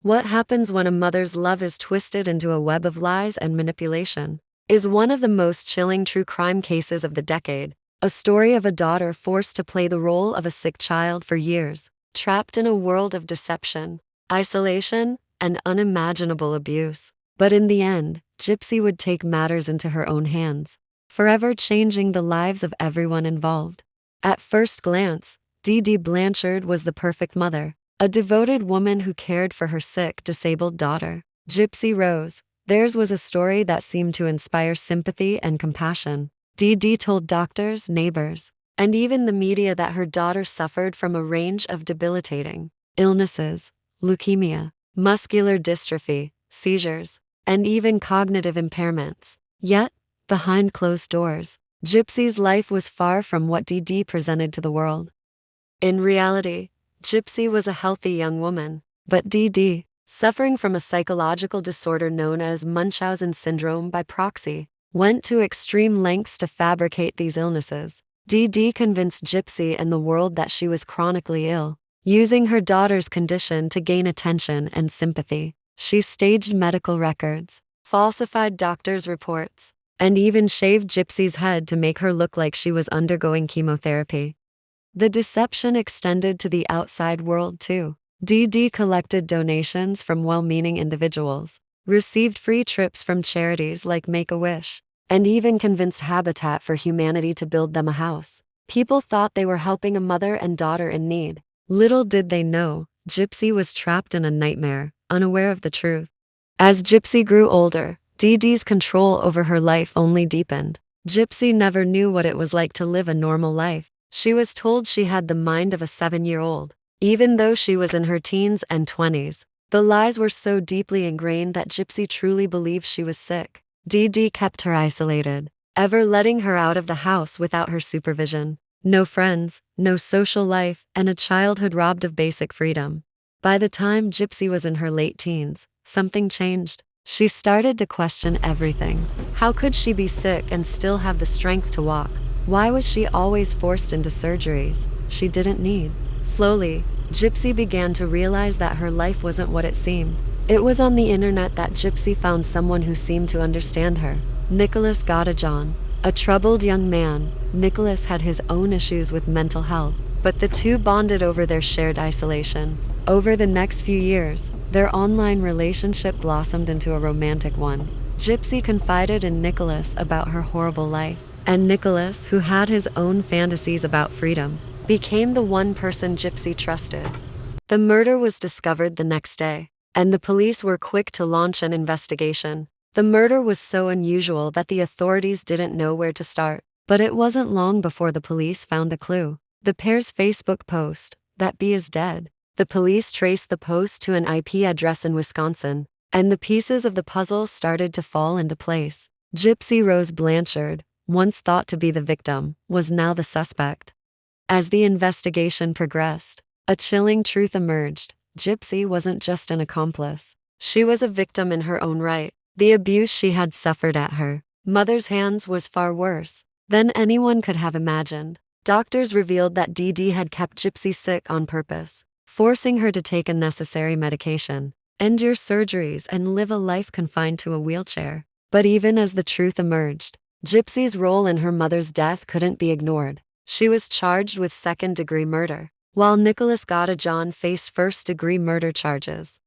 What happens when a mother's love is twisted into a web of lies and manipulation is one of the most chilling true crime cases of the decade. A story of a daughter forced to play the role of a sick child for years, trapped in a world of deception, isolation, and unimaginable abuse. But in the end, Gypsy would take matters into her own hands, forever changing the lives of everyone involved. At first glance, Dee Blanchard was the perfect mother, a devoted woman who cared for her sick, disabled daughter. Gypsy Rose, theirs was a story that seemed to inspire sympathy and compassion. Dee told doctors, neighbors, and even the media that her daughter suffered from a range of debilitating illnesses: leukemia, muscular dystrophy, seizures, and even cognitive impairments. Yet, behind closed doors, Gypsy's life was far from what Dee presented to the world. In reality, Gypsy was a healthy young woman, but Dee, suffering from a psychological disorder known as Munchausen syndrome by proxy, went to extreme lengths to fabricate these illnesses. Dee convinced Gypsy and the world that she was chronically ill, using her daughter's condition to gain attention and sympathy. She staged medical records, falsified doctors' reports, and even shaved Gypsy's head to make her look like she was undergoing chemotherapy. The deception extended to the outside world too. Dee collected donations from well-meaning individuals, received free trips from charities like Make-A-Wish, and even convinced Habitat for Humanity to build them a house. People thought they were helping a mother and daughter in need. Little did they know, Gypsy was trapped in a nightmare, unaware of the truth. As Gypsy grew older, Dee's control over her life only deepened. Gypsy never knew what it was like to live a normal life. She was told she had the mind of a 7-year-old, even though she was in her teens and 20s. The lies were so deeply ingrained that Gypsy truly believed she was sick. Dee kept her isolated, ever letting her out of the house without her supervision. No friends, no social life, and a childhood robbed of basic freedom. By the time Gypsy was in her late teens, something changed. She started to question everything. How could she be sick and still have the strength to walk? Why was she always forced into surgeries she didn't need? Slowly, Gypsy began to realize that her life wasn't what it seemed. It was on the internet that Gypsy found someone who seemed to understand her. Nicholas Godejohn, a troubled young man. Nicholas had his own issues with mental health, but the two bonded over their shared isolation. Over the next few years, their online relationship blossomed into a romantic one. Gypsy confided in Nicholas about her horrible life, and Nicholas, who had his own fantasies about freedom, became the one person Gypsy trusted. The murder was discovered the next day, and the police were quick to launch an investigation. The murder was so unusual that the authorities didn't know where to start, but it wasn't long before the police found a clue. The pair's Facebook post, "That bee is dead." The police traced the post to an IP address in Wisconsin, and the pieces of the puzzle started to fall into place. Gypsy Rose Blanchard, once thought to be the victim, was now the suspect. As the investigation progressed, a chilling truth emerged. Gypsy wasn't just an accomplice. She was a victim in her own right. The abuse she had suffered at her mother's hands was far worse than anyone could have imagined. Doctors revealed that Dee had kept Gypsy sick on purpose, forcing her to take unnecessary medication, endure surgeries, and live a life confined to a wheelchair. But even as the truth emerged, Gypsy's role in her mother's death couldn't be ignored. She was charged with second-degree murder, while Nicholas Godejohn faced first-degree murder charges.